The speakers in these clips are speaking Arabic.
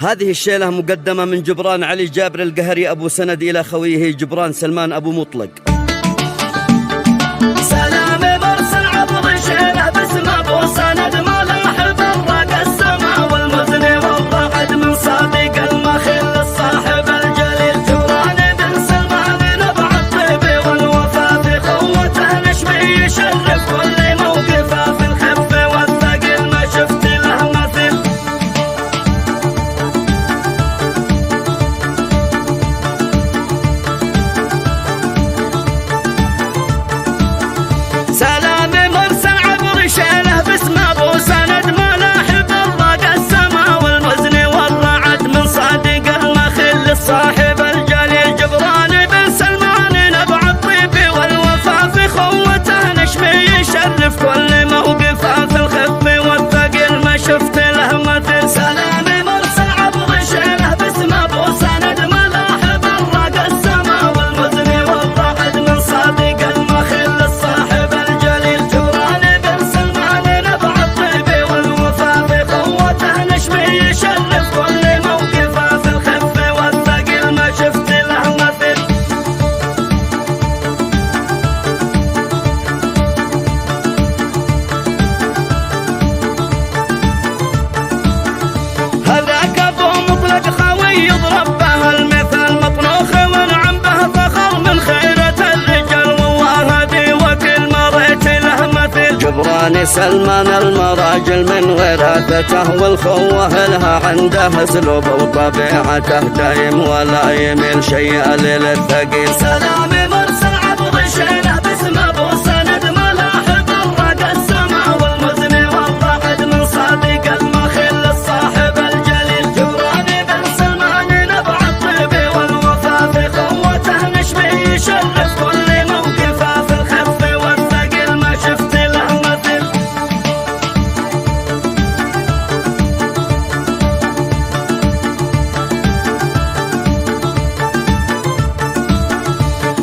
هذه الشيلة مقدمة من جبران علي جابر القهري أبو سند إلى خويه جبران سلمان أبو مطلق. سلام مرسل عبر شيلة باسم أبو سند ملاحب الرق السماء والمزن والرعد من صادق المخل الصاحب الجليل جبران بن سلمان نبع الطيب والوفاء في خوته نشمي يشرف كل موقفه في الخف والثقيل ما شفت له مثيل. سلام مرسل عبر شيله باسم ابو سند ملاحب الرق السماء والمزن والرعد من صادق المخل الصاحب الجليل جبران بن سلمان نبع الطيب والوفاء في خوته نشمي يشرف كل موقفه في الخف والثقيل ما شفت له مثل. سلام مرسل عبر شيله باسم ابو سند ملاحب الرق السماء والمزن والرعد من صادق المخل الصاحب الجليل جبران بن سلمان نبع الطيب والوفاء في خوته نشمي يشرف كل موقفه في الخف والثقيل ما شفت له مثل. هذاك ابو مطلق خوي يضرب به المثل مطنوخ ونعم به فخر من خيرة الرجال والله هدي وكل مريت له مثل. جبران سلمان المراجل من وراثته والخوة لها عنده اسلوب وطبيعته دايم ولا يميل شيء للثقيل. سلام مرسل عبر شيله باسم ابو سند ملاحب الرق السماء والمزن والرعد من صادق المخل الصاحب الجليل جبران بن سلمان نبع الطيب والوفاء في خوته نشمي يشرف كل موقفه في الخف والثقيل ما شفت له مثل.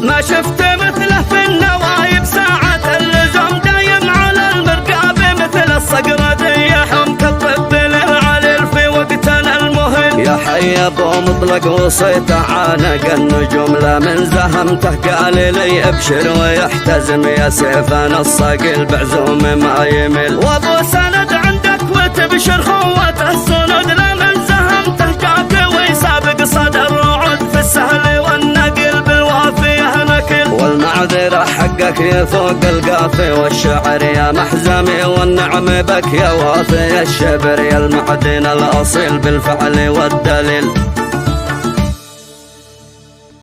ما شفت مثله في النوايب ساعة اللزوم دايم على المرقاب مثل الصقر ديحهم كالطب للعليل في وقتنا المهم. يا حي ابو مطلق وصيته عانق النجوم لا من زهمته قال لي ابشر ويحتزم يا سيفان الصقيل بعزوم ما يمل. وابو سند عندك وتبشر خوته السند لا من زهمته جاك ويسابق صدر رعد في السهل والنقل بالوافيه نكل. والمعذرة حقك يفوق القافي والشعر يا محزمي والنعم بك يا وافي الشبر يا المعدن الأصيل بالفعل والدليل.